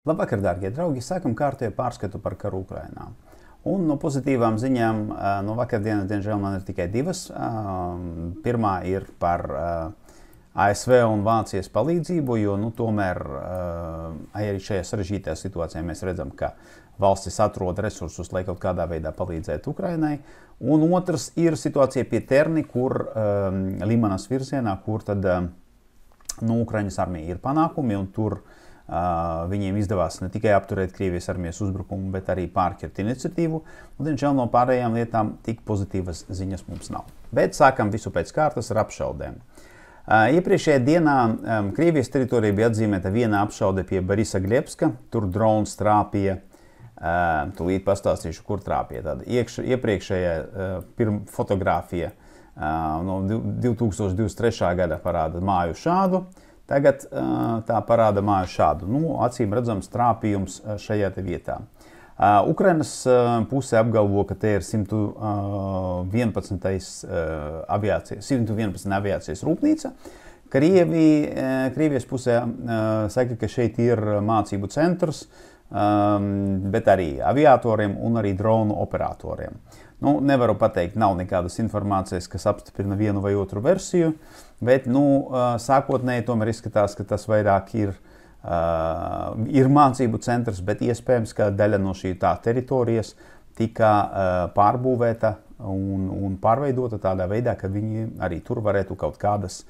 Labvakar, dārgie draugi! Sākam kārtējo pārskatu par karu Ukrainā. Un no pozitīvām ziņām no vakardienas, diemžēl, man ir tikai divas. Pirmā ir par ASV un Vācijas palīdzību, jo tomēr arī šajā sarežģītajā situācijā mēs redzam, ka valstis atrod resursus, lai kaut kādā veidā palīdzētu Ukrainai. Un otrs ir situācija pie Terni, kur Limanas virzienā, kur tad Ukrainas armija ir panākumi, un tur viņiem izdevās ne tikai apturēt Krievijas armijas uzbrukumu, bet arī pārķert iniciatīvu. Un, diemžēl, no pārējām lietām tik pozitīvas ziņas mums nav. Bet sākam visu pēc kārtas ar apšaudēm. Iepriekšējā dienā Krievijas teritorija bija atzīmēta viena apšaude pie Borisagļebska. Tur drons trāpīja, tūlīt pastāstīšu, kur trāpīja. Tāda iepriekšējā fotografija no 2023. gada parāda māju šādu. Tagad tā parāda māju šādu. Acīm redzams trāpījums šajā vietā. Ukrainas puse apgalvo, ka te ir 111. aviācijas rūpnīca. Krievijas pusē saka, ka šeit ir mācību centrs, bet arī aviatoriem un arī dronu operatoriem. Nevaru pateikt, nav nekādas informācijas, kas apstiprina vienu vai otru versiju, bet sākotnēji tomēr izskatās, ka tas vairāk ir mācību centrs, bet iespējams, ka daļa no šī tā teritorijas tika pārbūvēta un pārveidota tādā veidā, ka viņi arī tur varētu kaut kādas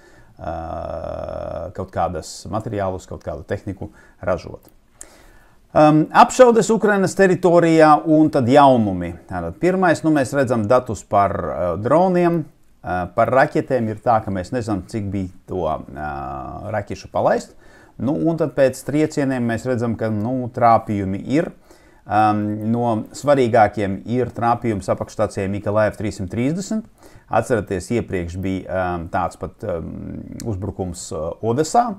materiālus, kaut kādu tehniku ražot. Apšaudes Ukrainas teritorijā un tad jaunumi. Pirmais, mēs redzam datus par droniem, par raķetēm ir tā, ka mēs nezinām, cik bija to raķešu palaist. Un tad pēc triecieniem mēs redzam, ka trāpījumi ir. No svarīgākiem ir trāpījums apakšstācijai Mikolajev 330. Atceraties, iepriekš bija tāds pat uzbrukums Odesā.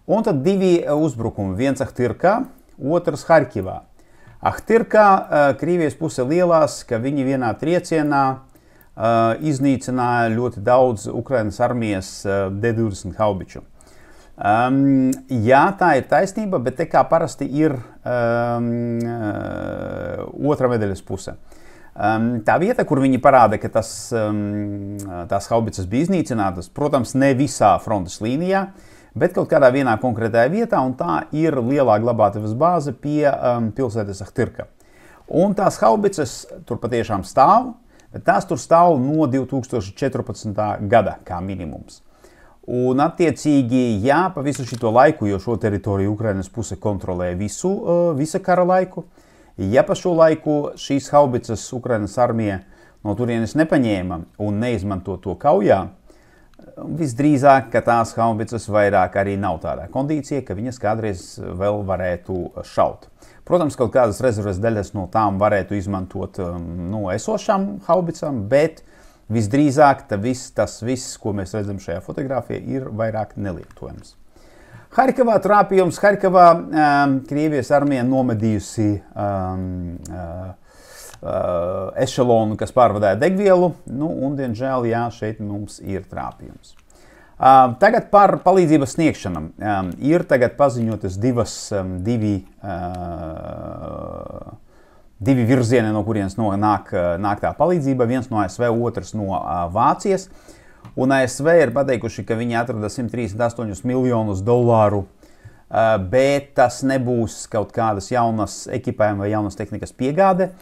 Un tad divi uzbrukumi, viens Ahtirkā, otrs Harkivā. Ahtirkā Krievijas puse lielās, ka viņi vienā triecienā iznīcināja ļoti daudz Ukrainas armijas D-20 haubiču. Jā, tā ir taisnība, bet te kā parasti ir otra medaļas puse. Tā vieta, kur viņi parāda, ka tās haubicas bija iznīcinātas, protams, ne visā frontes līnijā, bet kaut kādā vienā konkrētajā vietā, un tā ir lielā glabātavas bāze pie pilsētas Ahtirka. Un tās haubicas tur patiešām stāv, bet tās tur stāv no 2014. gada kā minimums. Un attiecīgi, jā, pa visu šito laiku, jo šo teritoriju Ukrainas puse kontrolē visa kara laiku, ja pa šo laiku šīs haubicas Ukrainas armija no turienes nepaņēma un neizmanto to kaujā, visdrīzāk, ka tās haubicas vairāk arī nav tādā kondīcijā, ka viņas kādreiz vēl varētu šaut. Protams, kaut kādas rezerves daļas no tām varētu izmantot esošām haubicām, bet visdrīzāk tas viss, ko mēs redzam šajā fotografijā, ir vairāk nelietojams. Harkivā trāpījums. Harkivā Krievijas armija nomedījusi ešelonu, kas pārvadāja degvielu, un, diemžēl, jā, šeit mums ir trāpījums. Tagad par palīdzības sniegšanam. Ir tagad paziņotas divi virzieni, no kurienes nāk tā palīdzība, viens no ASV, otrs no Vācijas. Un ASV ir pateikuši, ka viņi atrada $138 miljonus, bet tas nebūs kaut kādas jaunas ekipējuma vai jaunas tehnikas piegāde.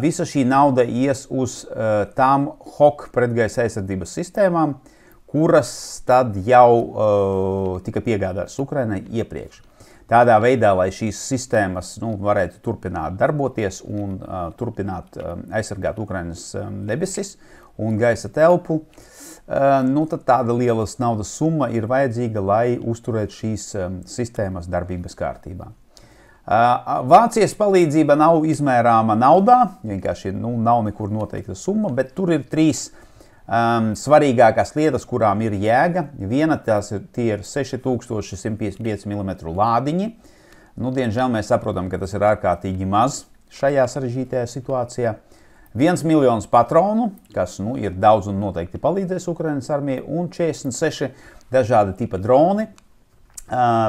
Visa šī nauda ies uz tām HOK pretgaisa aizsardzības sistēmām, kuras tad jau tika piegādātas Ukrainai iepriekš. Tādā veidā, lai šīs sistēmas varētu turpināt darboties un turpināt aizsargāt Ukrainas debesis un gaisa telpu, tad tāda liela naudas summa ir vajadzīga, lai uzturētu šīs sistēmas darbības kārtībā. Vācijas palīdzība nav izmērāma naudā, vienkārši nav nekur noteikta summa, bet tur ir trīs svarīgākās lietas, kurām ir jēga. Viena tie ir 6155 mm lādiņi. Diemžēl mēs saprotam, ka tas ir ārkārtīgi maz šajā sarežģītajā situācijā. 1 miljons patronu, kas ir daudz un noteikti palīdzēs Ukrainas armijai, un 46 dažādi tipa droni.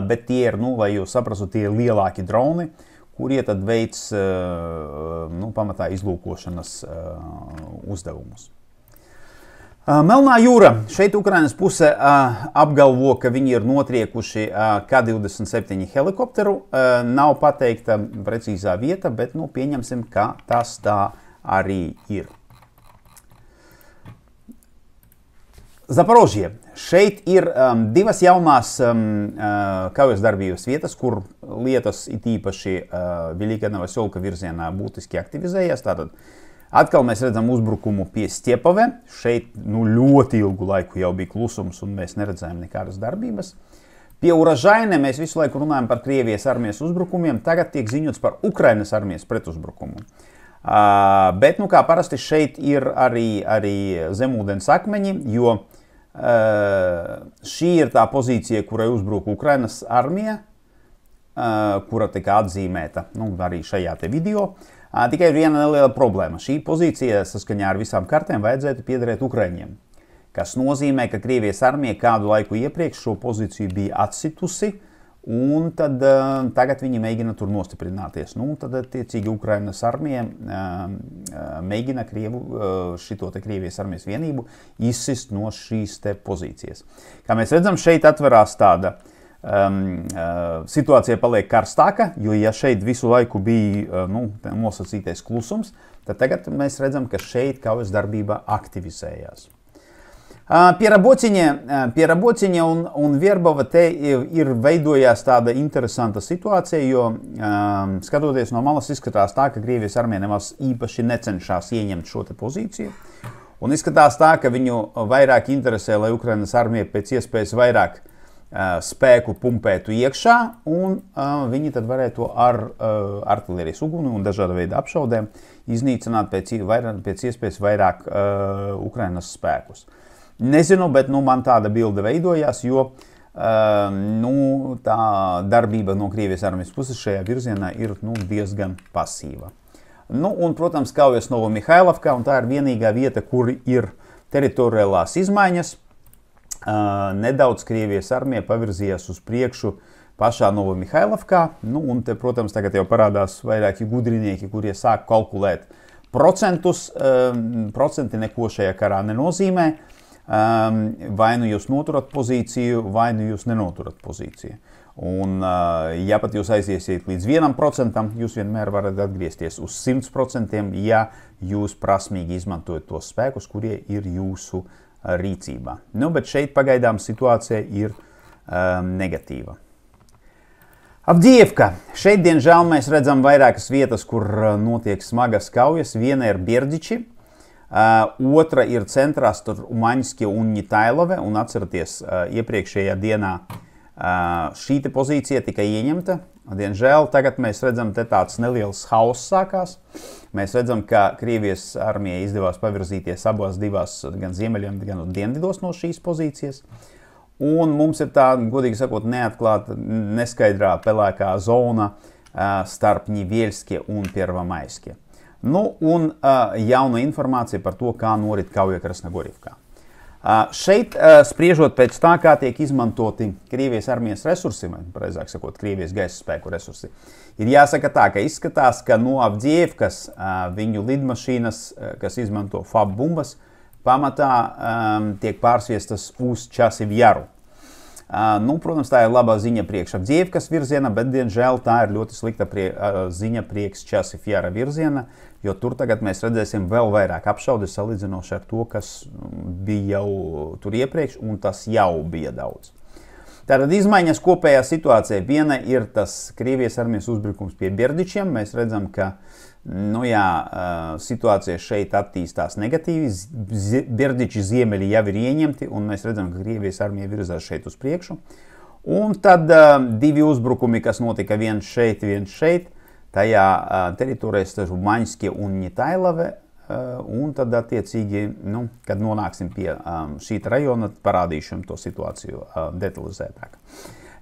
bet tie ir, nu, lai jūs saprastu, tie ir lielāki droni, kurie tad veids, nu, pamatā izlūkošanas uzdevumus. Melnā jūra. Šeit Ukrainas puse apgalvo, ka viņi ir notriekuši K-27 helikopteru. Nav pateikta precīzā vieta, bet nu, pieņemsim, ka tas tā arī ir. Zaporožie. Šeit ir divas jaunās kaujas darbības vietas, kur lietas it īpaši Veļika Novoselka virzienā būtiski aktivizējas. Tātad atkal mēs redzam uzbrukumu pie Stjepove. Šeit nu, ļoti ilgu laiku jau bija klusums un mēs neredzējām nekādas darbības. Pie Uražaine mēs visu laiku runājam par Krievijas armijas uzbrukumiem. Tagad tiek ziņots par Ukrainas armijas pretuzbrukumu. Bet, nu kā parasti, šeit ir arī zemūdens akmeņi, jo šī ir tā pozīcija, kurai uzbruka Ukrainas armija, kura tika atzīmēta nu, arī šajā te video. Tikai ir viena neliela problēma. Šī pozīcija saskaņā ar visām kartēm vajadzētu piederēt Ukraiņiem, kas nozīmē, ka Krievijas armija kādu laiku iepriekš šo pozīciju bija atsitusi, un tad tagad viņi mēģina tur nostiprināties. Nu, tad, attiecīgi, Ukrainas armija mēģina šito te Krievijas armijas vienību izsist no šīs te pozīcijas. Kā mēs redzam, šeit atverās tāda situācija paliek karstāka, jo ja šeit visu laiku bija nosacītais klusums, tad tagad mēs redzam, ka šeit kaujas darbība aktivizējās. Pie Rabociņa un Verbova te ir veidojās tāda interesanta situācija, jo skatoties no malas izskatās tā, ka Krievijas armija nemaz īpaši necenšas ieņemt šo te pozīciju. Un izskatās tā, ka viņu vairāk interesē, lai Ukrainas armija pēc iespējas vairāk spēku pumpētu iekšā, un viņi tad varētu ar artilērijas uguni un dažāda veida apšaudēm iznīcināt pēc iespējas vairāk Ukrainas spēkus. Nezinu, bet nu, man tāda bilde veidojās, jo nu, tā darbība no Krievijas armijas puses šajā virzienā ir nu, diezgan pasīva. Nu, un, protams, kaujas Novomihailovkā, un tā ir vienīgā vieta, kur ir teritoriālās izmaiņas. Nedaudz Krievijas armija pavirzījās uz priekšu pašā Novomihailovkā, nu, un te, protams, tagad jau parādās vairāki gudrinieki, kurie sāk kalkulēt procentus. Procenti neko šajā karā nenozīmē. Vai nu jūs noturat pozīciju, vai nu jūs nenoturat pozīciju. Un, ja pat jūs aiziesiet līdz 1%, jūs vienmēr varat atgriezties uz 100%, ja jūs prasmīgi izmantojat tos spēkus, kurie ir jūsu rīcībā. Nu, bet šeit pagaidām situācija ir negatīva. Avdijevka. Šeit, diemžēl, mēs redzam vairākas vietas, kur notiek smagas kaujas. Viena ir Bierdiči, otra ir centrā starp Umaņski un Ņitailove, un atceraties, iepriekšējā dienā šī te pozīcija tika ieņemta. Diemžēl tagad mēs redzam, te tāds neliels hauss sākās. Mēs redzam, ka Krievijas armijai izdevās pavirzīties abās divās, gan ziemeļiem, gan dienvidos no šīs pozīcijas. Un mums ir tā, godīgi sakot, neatklāta, neskaidrā pelēkā zona starp Ņiveļskie un Pervamaiskie. Nu, un jauna informācija par to, kā norit kauja Krasnogorivkā. Šeit, spriežot pēc tā, kā tiek izmantoti Krievijas armijas resursi, vai pareizāk sakot, Krievijas gaisa spēku resursi, ir jāsaka tā, ka izskatās, ka no Avdijevkas viņu lidmašīnas, kas izmanto FAB bumbas, pamatā tiek pārsviestas uz Časivjaru. Nu, protams, tā ir labā ziņa priekš Avdijevkas virziena, bet, diemžēl, tā ir ļoti slikta ziņa priekš Časivjara virziena, jo tur tagad mēs redzēsim vēl vairāk apšaudes salīdzinoši ar to, kas bija jau tur iepriekš, un tas jau bija daudz. Tātad izmaiņas kopējā situācijā. Viena ir tas Krievijas armijas uzbrukums pie Bierdičiem. Mēs redzam, ka nu jā, situācija šeit attīstās negatīvi. Bierdiči ziemeļi jau ir ieņemti, un mēs redzam, ka Krievijas armija virzās šeit uz priekšu. Un tad divi uzbrukumi, kas notika viens šeit, tajā teritorijā starp Umaņski un Ņitailove. Un tad, attiecīgi, nu, kad nonāksim pie šī rajona, parādīšu to situāciju detalizētāk.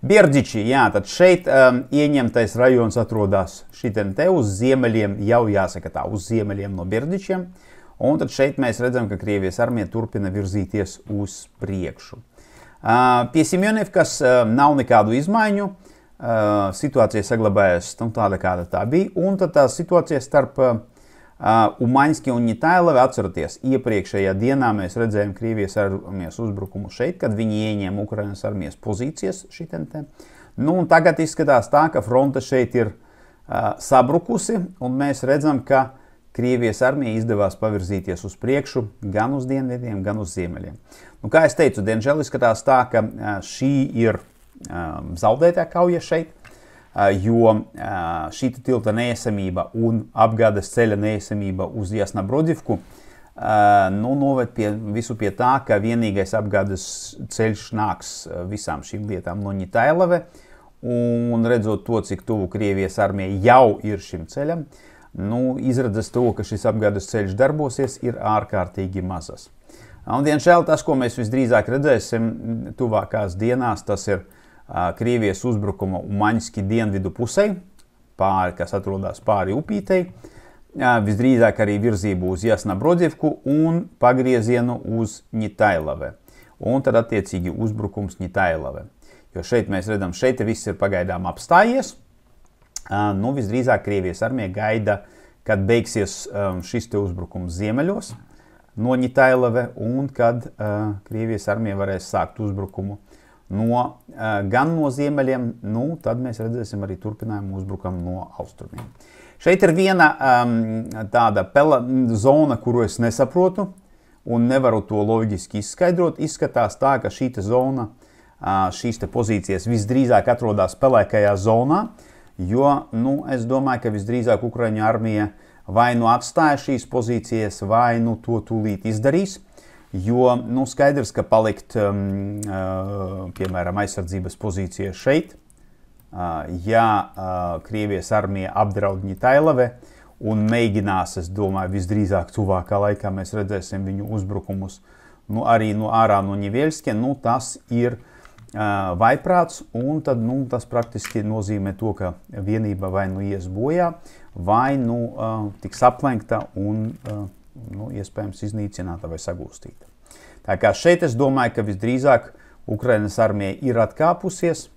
Bierdiči, jā, tad šeit ieņemtais rajons atrodas šitien te uz ziemeļiem, jau jāsaka tā, uz ziemeļiem no Bierdičiem. Un tad šeit mēs redzam, ka Krievijas armija turpina virzīties uz priekšu. Pie Semjonivkas nav nekādu izmaiņu. Situācija saglabājas tāda, kāda tā bija. Un tad tā situācija starp Umaņski un Ņitailavi, atceroties, iepriekšējā dienā mēs redzējām Krievijas armijas uzbrukumu šeit, kad viņi ieņēma Ukrainas armijas pozīcijas šitien te. Nu, un tagad izskatās tā, ka fronte šeit ir sabrukusi, un mēs redzam, ka Krievijas armija izdevās pavirzīties uz priekšu gan uz dienvidiem, gan uz ziemeļiem. Nu, kā es teicu, diemžēl izskatās tā, ka šī ir zaudētā kauja šeit, jo šī tilta neesamība un apgādes ceļa neesamība uz Jasnabrodivku noved visu pie tā, ka vienīgais apgādes ceļš nāks visām šīm lietām no Ņitailave, un redzot to, cik tuvu Krievijas armija jau ir šim ceļam, izredzes to, ka šis apgādes ceļš darbosies, ir ārkārtīgi mazas. Un, diemžēl, tas, ko mēs visdrīzāk redzēsim tuvākās dienās, tas ir Krievijas uzbrukuma Umaņski dienvidu pusē, kas atrodas pāri upītei, visdrīzāk arī virzību uz Jasnabrodivku un pagriezienu uz Ņitailave. Un tad attiecīgi uzbrukums Ņitailave. Jo šeit mēs redzam, šeit viss ir pagaidām apstājies. Visdrīzāk Krievijas armija gaida, kad beigsies šis te uzbrukums ziemeļos no Ņitailave un kad Krievijas armija varēs sākt uzbrukumu gan no ziemeļiem, tad mēs redzēsim arī turpinājumu uzbrukumu no austrumiem. Šeit ir viena tāda zona, kuru es nesaprotu un nevaru to loģiski izskaidrot. Izskatās tā, ka šī zona, šīs pozīcijas visdrīzāk atrodas pelēkajā zonā, jo es domāju, ka visdrīzāk Ukraiņu armija vai atstāja šīs pozīcijas, vai to tūlīt izdarīs. Jo skaidrs, ka palikt, piemēram, aizsardzības pozīcija šeit, ja Krievijas armija apdraud Ņitailave un mēģinās, es domāju, visdrīzāk tuvākā laikā mēs redzēsim viņu uzbrukumus arī ārā no Ņeveļskie, tas ir vaiprāts, un tad tas praktiski nozīmē to, ka vienība vai ies bojā, vai tiks aplenkta un iespējams iznīcināta vai sagūstīta. Tā kā šeit es domāju, ka visdrīzāk Ukrainas armija ir atkāpusies,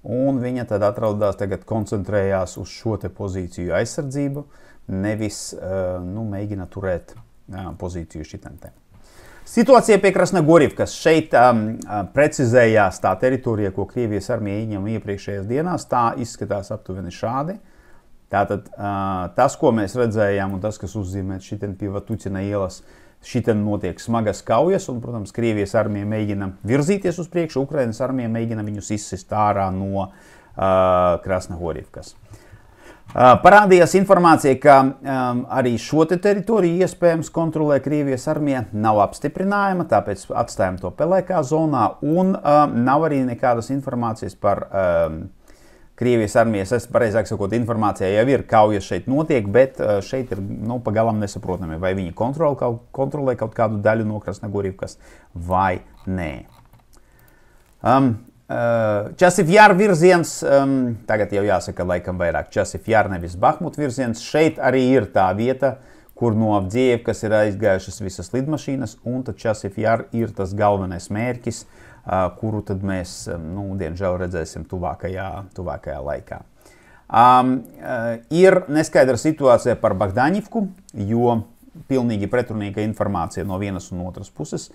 un viņa tad atrodas tagad koncentrējās uz šo te pozīciju aizsardzību, nevis mēģina turēt pozīciju šitam te. Situācija pie Krasnogorivkas. Šeit precizējās tā teritorija, ko Krievijas armija ieņem iepriekšējās dienās, tā izskatās aptuveni šādi. Tātad tas, ko mēs redzējām, un tas, kas uzzīmēts šitien pie Vatucina ielas, šitien notiek smagas kaujas, un, protams, Krievijas armija mēģina virzīties uz priekšu, Ukrainas armija mēģina viņus izsist ārā no Krasnogorivkas. Parādījās informācija, ka arī šo teritoriju iespējams kontrolē Krievijas armija, nav apstiprinājuma, tāpēc atstājam to pelēkā zonā, un nav arī nekādas informācijas par Krievijas armijas, pareizāk sakot, informācija jau ir, kaujas šeit notiek, bet šeit ir pagalam nesaprotami, vai viņi kontrolē kaut kādu daļu no Krasnogorivkas vai nē. Časivjar virziens, tagad jau jāsaka laikam vairāk Časivjar, nevis Bahmut virziens, šeit arī ir tā vieta, kur no Avdijevkas ir aizgājušas visas lidmašīnas, un tad Časivjar ir tas galvenais mērķis, kuru tad mēs, diemžēl, redzēsim tuvākajā laikā. Ir neskaidra situācija par Bagdaņivku, jo pilnīgi pretrunīga informācija no vienas un otras puses.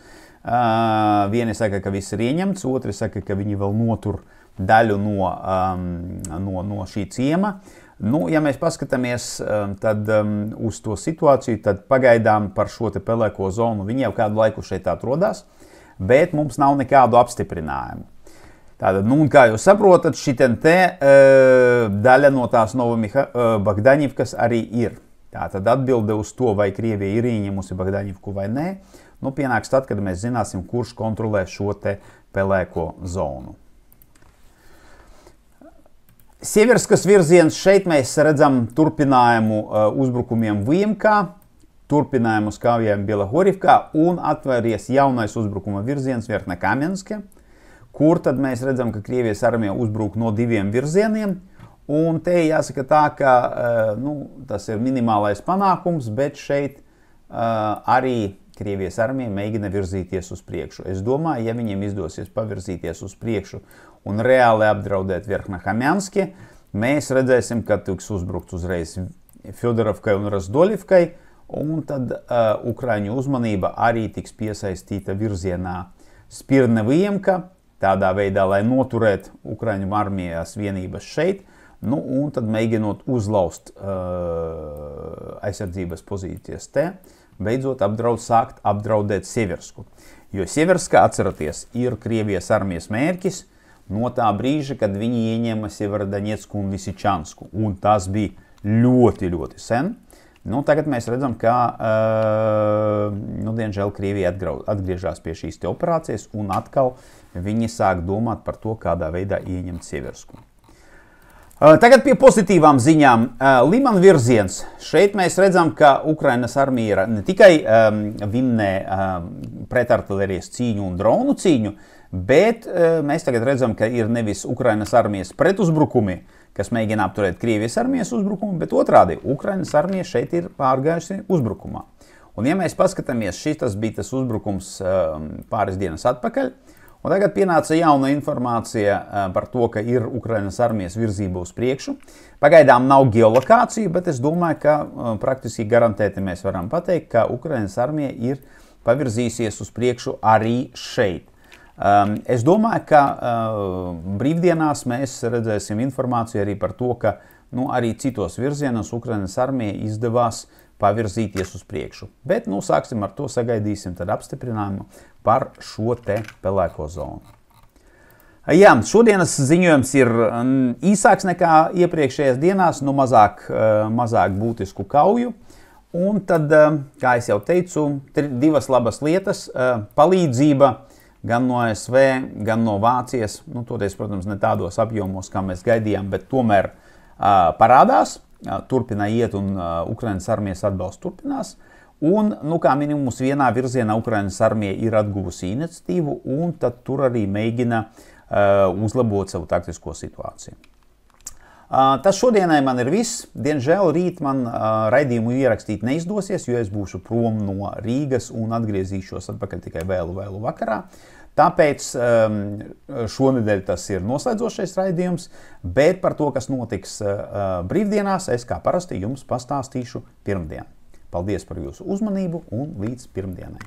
Vieni saka, ka viss ir ieņemts, otri saka, ka viņi vēl notur daļu no šī ciema. Ja mēs paskatāmies tad, uz to situāciju, tad pagaidām par šo te pelēko zonu viņi jau kādu laiku šeit atrodas, bet mums nav nekādu apstiprinājumu. Tātad, kā jūs saprotat, šitien te daļa no tās Bagdaņivkas arī ir. Tātad atbilde uz to, vai Krievija ir ieņemusi Bagdaņivku vai nē, pienāks tad, kad mēs zināsim, kurš kontrolē šo te pelēko zonu. Sieverskas virziens, šeit mēs redzam turpinājumu uzbrukumiem Vijimkā, turpinājumu uz kaujām Bielogorivkā un atvēries jaunais uzbrukuma virziens Verkhnekamenske, kur tad mēs redzam, ka Krievijas armija uzbruk no diviem virzieniem. Un te jāsaka tā, ka tas ir minimālais panākums, bet šeit arī Krievijas armija mēģina virzīties uz priekšu. Es domāju, ja viņiem izdosies pavirzīties uz priekšu un reāli apdraudēt Verkhnahamianski, mēs redzēsim, ka tiks uzbrukts uzreiz Fjodorovkai un Razdoļivkai, un tad Ukraiņu uzmanība arī tiks piesaistīta virzienā Spirneviemka, tādā veidā, lai noturētu Ukraiņu armijas vienības šeit, nu, un tad mēģinot uzlaust aizsardzības pozīcijas te, beidzot sākt apdraudēt Sieversku. Jo Sieverska, atceraties, ir Krievijas armijas mērķis no tā brīža, kad viņi ieņēma Sieverodonetsku un Lisičansku, un tas bija ļoti, ļoti sen. Nu, tagad mēs redzam, ka, diemžēl, Krievija atgriežas pie šīs te operācijas, un atkal viņi sāk domāt par to, kādā veidā ieņemt Sieversku. Tagad pie pozitīvām ziņām. Liman virziens. Šeit mēs redzam, ka Ukrainas armija ne tikai vinnē pretartilērijas cīņu un dronu cīņu, bet mēs tagad redzam, ka ir nevis Ukrainas armijas pretuzbrukumi, kas mēģina apturēt Krievijas armijas uzbrukumu, bet otrādi Ukrainas armija šeit ir pārgājusi uzbrukumā. Un ja mēs paskatāmies, šis bija tas uzbrukums pāris dienas atpakaļ, un tagad pienāca jauna informācija par to, ka ir Ukrainas armijas virzība uz priekšu. Pagaidām nav geolokācija, bet es domāju, ka praktiski garantēti mēs varam pateikt, ka Ukrainas armija ir pavirzīsies uz priekšu arī šeit. Es domāju, ka brīvdienās mēs redzēsim informāciju arī par to, ka arī citos virzienos Ukrainas armija izdevās pavirzīties uz priekšu. Bet, sāksim ar to, sagaidīsim tad apstiprinājumu par šo te pelēko zonu. Jā, šodienas ziņojums ir īsāks nekā iepriekšējās dienās, mazāk būtisku kauju. Un tad, kā es jau teicu, divas labas lietas - palīdzība gan no ASV, gan no Vācijas. Toties, protams, ne tādos apjomos, kā mēs gaidījām, bet tomēr parādās. Turpina iet un Ukrainas armijas atbalsts turpinās. Un, kā minimums, vienā virzienā Ukrainas armija ir atguvusi iniciatīvu un tad tur arī mēģina uzlabot savu taktisko situāciju. Tas šodienai man ir viss. Diemžēl rīt man raidījumu ierakstīt neizdosies, jo es būšu prom no Rīgas un atgriezīšos atpakaļ tikai vēlu vakarā. Tāpēc šonedēļ tas ir noslēdzošais raidījums, bet par to, kas notiks brīvdienās, es kā parasti jums pastāstīšu pirmdien. Paldies par jūsu uzmanību un līdz pirmdienai!